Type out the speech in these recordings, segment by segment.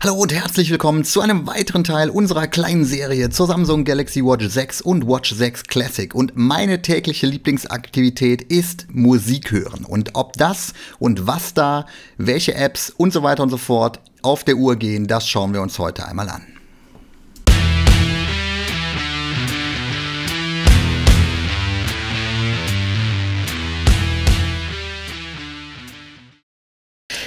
Hallo und herzlich willkommen zu einem weiteren Teil unserer kleinen Serie zur Samsung Galaxy Watch 6 und Watch 6 Classic. Und meine tägliche Lieblingsaktivität ist Musik hören. Und ob das und was da, welche Apps und so weiter und so fort auf der Uhr gehen, das schauen wir uns heute einmal an.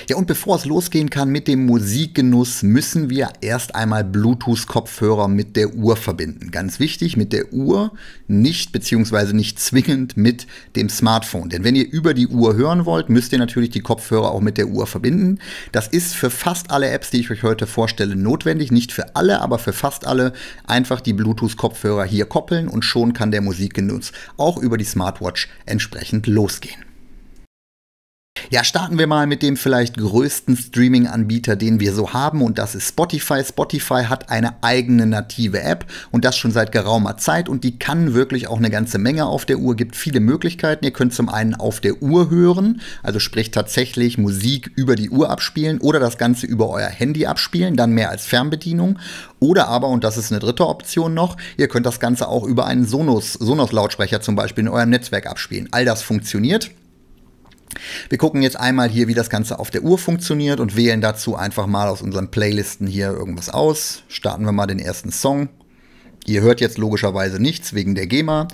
Ja, und bevor es losgehen kann mit dem Musikgenuss, müssen wir erst einmal Bluetooth-Kopfhörer mit der Uhr verbinden. Ganz wichtig, mit der Uhr, nicht beziehungsweise nicht zwingend mit dem Smartphone. Denn wenn ihr über die Uhr hören wollt, müsst ihr natürlich die Kopfhörer auch mit der Uhr verbinden. Das ist für fast alle Apps, die ich euch heute vorstelle, notwendig. Nicht für alle, aber für fast alle. Einfach die Bluetooth-Kopfhörer hier koppeln und schon kann der Musikgenuss auch über die Smartwatch entsprechend losgehen. Ja, starten wir mal mit dem vielleicht größten Streaming-Anbieter, den wir so haben, und das ist Spotify. Spotify hat eine eigene native App und das schon seit geraumer Zeit, und die kann wirklich auch eine ganze Menge auf der Uhr, gibt viele Möglichkeiten. Ihr könnt zum einen auf der Uhr hören, also sprich tatsächlich Musik über die Uhr abspielen oder das Ganze über euer Handy abspielen, dann mehr als Fernbedienung. Oder aber, und das ist eine dritte Option noch, ihr könnt das Ganze auch über einen Sonos-Lautsprecher zum Beispiel in eurem Netzwerk abspielen. All das funktioniert. Wir gucken jetzt einmal hier, wie das Ganze auf der Uhr funktioniert und wählen dazu einfach mal aus unseren Playlisten hier irgendwas aus. Starten wir mal den ersten Song. Ihr hört jetzt logischerweise nichts wegen der GEMA,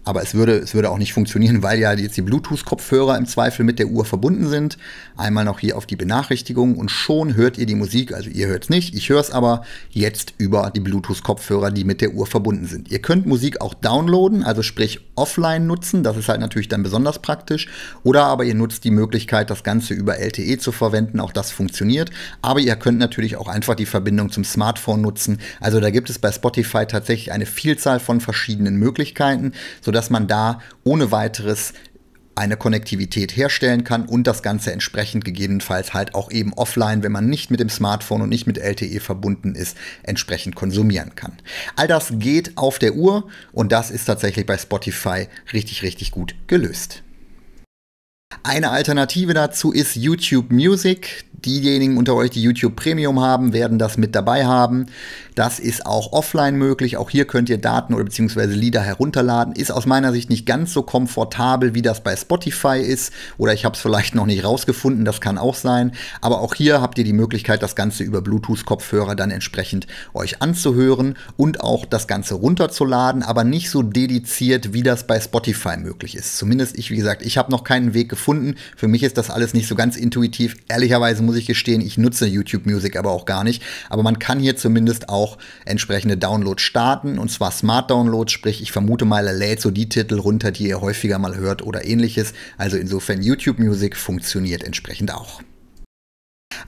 aber es würde auch nicht funktionieren, weil ja jetzt die Bluetooth-Kopfhörer im Zweifel mit der Uhr verbunden sind. Einmal noch hier auf die Benachrichtigung und schon hört ihr die Musik. Also ihr hört es nicht, ich höre es aber jetzt über die Bluetooth-Kopfhörer, die mit der Uhr verbunden sind. Ihr könnt Musik auch downloaden, also sprich offline nutzen. Das ist halt natürlich dann besonders praktisch. Oder aber ihr nutzt die Möglichkeit, das Ganze über LTE zu verwenden. Auch das funktioniert. Aber ihr könnt natürlich auch einfach die Verbindung zum Smartphone nutzen. Also da gibt es bei Spotify tatsächlich eine Vielzahl von verschiedenen Möglichkeiten, sodass man da ohne weiteres eine Konnektivität herstellen kann und das Ganze entsprechend gegebenenfalls halt auch eben offline, wenn man nicht mit dem Smartphone und nicht mit LTE verbunden ist, entsprechend konsumieren kann. All das geht auf der Uhr und das ist tatsächlich bei Spotify richtig, richtig gut gelöst. Eine Alternative dazu ist YouTube Music. Diejenigen unter euch, die YouTube Premium haben, werden das mit dabei haben. Das ist auch offline möglich. Auch hier könnt ihr Daten oder beziehungsweise Lieder herunterladen. Ist aus meiner Sicht nicht ganz so komfortabel, wie das bei Spotify ist. Oder ich habe es vielleicht noch nicht rausgefunden, das kann auch sein. Aber auch hier habt ihr die Möglichkeit, das Ganze über Bluetooth-Kopfhörer dann entsprechend euch anzuhören und auch das Ganze runterzuladen, aber nicht so dediziert, wie das bei Spotify möglich ist. Zumindest ich, wie gesagt, ich habe noch keinen Weg gefunden. Für mich ist das alles nicht so ganz intuitiv. Ehrlicherweise muss ich gestehen, ich nutze YouTube Music aber auch gar nicht. Aber man kann hier zumindest auch entsprechende Downloads starten, und zwar Smart Downloads, sprich ich vermute mal, er lädt so die Titel runter, die ihr häufiger mal hört oder ähnliches. Also insofern YouTube Music funktioniert entsprechend auch.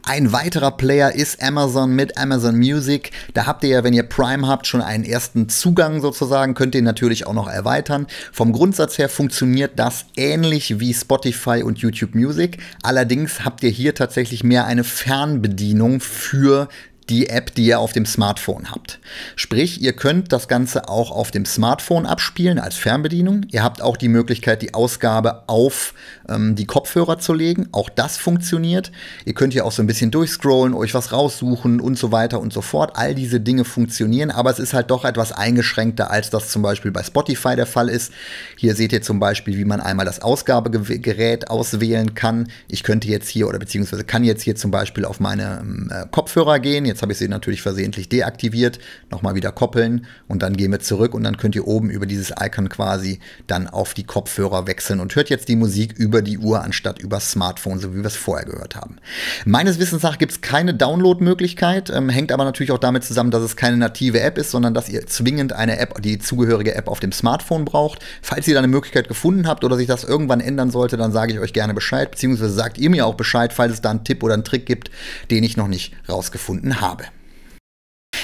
Ein weiterer Player ist Amazon mit Amazon Music. Da habt ihr ja, wenn ihr Prime habt, schon einen ersten Zugang sozusagen, könnt ihr natürlich auch noch erweitern. Vom Grundsatz her funktioniert das ähnlich wie Spotify und YouTube Music. Allerdings habt ihr hier tatsächlich mehr eine Fernbedienung für die App, die ihr auf dem Smartphone habt. Sprich, ihr könnt das Ganze auch auf dem Smartphone abspielen als Fernbedienung. Ihr habt auch die Möglichkeit, die Ausgabe auf die Kopfhörer zu legen. Auch das funktioniert. Ihr könnt hier auch so ein bisschen durchscrollen, euch was raussuchen und so weiter und so fort. All diese Dinge funktionieren, aber es ist halt doch etwas eingeschränkter, als das zum Beispiel bei Spotify der Fall ist. Hier seht ihr zum Beispiel, wie man einmal das Ausgabegerät auswählen kann. Ich könnte jetzt hier oder beziehungsweise kann jetzt hier zum Beispiel auf meine Kopfhörer gehen. Jetzt habe ich sie natürlich versehentlich deaktiviert. Nochmal wieder koppeln und dann gehen wir zurück und dann könnt ihr oben über dieses Icon quasi dann auf die Kopfhörer wechseln und hört jetzt die Musik über die Uhr anstatt über Smartphone, so wie wir es vorher gehört haben. Meines Wissens nach gibt es keine Download-Möglichkeit, hängt aber natürlich auch damit zusammen, dass es keine native App ist, sondern dass ihr zwingend eine App, die zugehörige App auf dem Smartphone braucht. Falls ihr da eine Möglichkeit gefunden habt oder sich das irgendwann ändern sollte, dann sage ich euch gerne Bescheid, beziehungsweise sagt ihr mir auch Bescheid, falls es da einen Tipp oder einen Trick gibt, den ich noch nicht rausgefunden habe.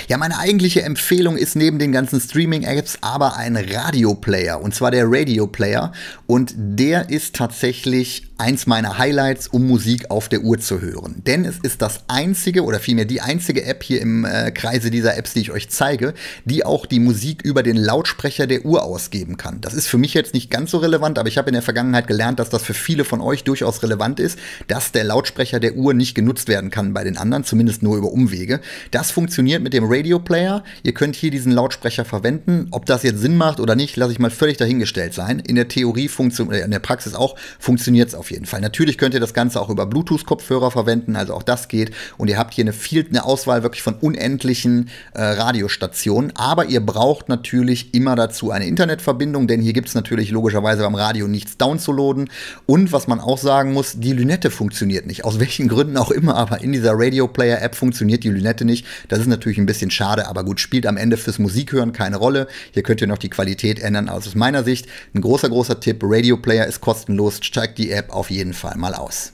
Ja, meine eigentliche Empfehlung ist neben den ganzen Streaming-Apps aber ein Radio-Player, und zwar der Radio-Player, und der ist tatsächlich eins meiner Highlights, um Musik auf der Uhr zu hören. Denn es ist das einzige oder vielmehr die einzige App hier im Kreise dieser Apps, die ich euch zeige, die auch die Musik über den Lautsprecher der Uhr ausgeben kann. Das ist für mich jetzt nicht ganz so relevant, aber ich habe in der Vergangenheit gelernt, dass das für viele von euch durchaus relevant ist, dass der Lautsprecher der Uhr nicht genutzt werden kann bei den anderen, zumindest nur über Umwege. Das funktioniert mit dem Radio Player. Ihr könnt hier diesen Lautsprecher verwenden. Ob das jetzt Sinn macht oder nicht, lasse ich mal völlig dahingestellt sein. In der Theorie in der Praxis auch funktioniert es auf jeden Fall. Natürlich könnt ihr das Ganze auch über Bluetooth-Kopfhörer verwenden, also auch das geht. Und ihr habt hier eine Auswahl wirklich von unendlichen Radiostationen. Aber ihr braucht natürlich immer dazu eine Internetverbindung, denn hier gibt es natürlich logischerweise beim Radio nichts downzuladen. Und was man auch sagen muss, die Lünette funktioniert nicht. Aus welchen Gründen auch immer, aber in dieser Radio Player App funktioniert die Lünette nicht. Das ist natürlich ein bisschen schade, aber gut, spielt am Ende fürs Musikhören keine Rolle. Hier könnt ihr noch die Qualität ändern. Also aus meiner Sicht ein großer Tipp. Radio Player ist kostenlos. Steigt die App auf jeden Fall mal aus.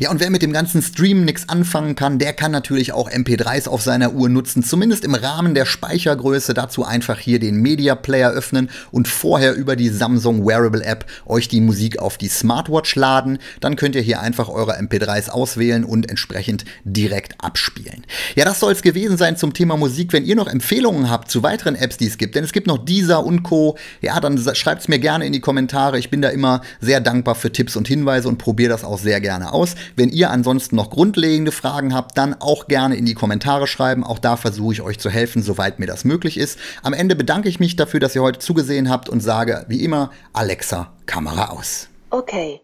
Ja, und wer mit dem ganzen Streamen nichts anfangen kann, der kann natürlich auch MP3s auf seiner Uhr nutzen, zumindest im Rahmen der Speichergröße. Dazu einfach hier den Media Player öffnen und vorher über die Samsung Wearable App euch die Musik auf die Smartwatch laden. Dann könnt ihr hier einfach eure MP3s auswählen und entsprechend direkt abspielen. Ja, das soll es gewesen sein zum Thema Musik. Wenn ihr noch Empfehlungen habt zu weiteren Apps, die es gibt, denn es gibt noch Deezer und Co., ja, dann schreibt es mir gerne in die Kommentare. Ich bin da immer sehr dankbar für Tipps und Hinweise und probiere das auch sehr gerne aus. Wenn ihr ansonsten noch grundlegende Fragen habt, dann auch gerne in die Kommentare schreiben. Auch da versuche ich euch zu helfen, soweit mir das möglich ist. Am Ende bedanke ich mich dafür, dass ihr heute zugesehen habt und sage, wie immer, Alexa, Kamera aus. Okay.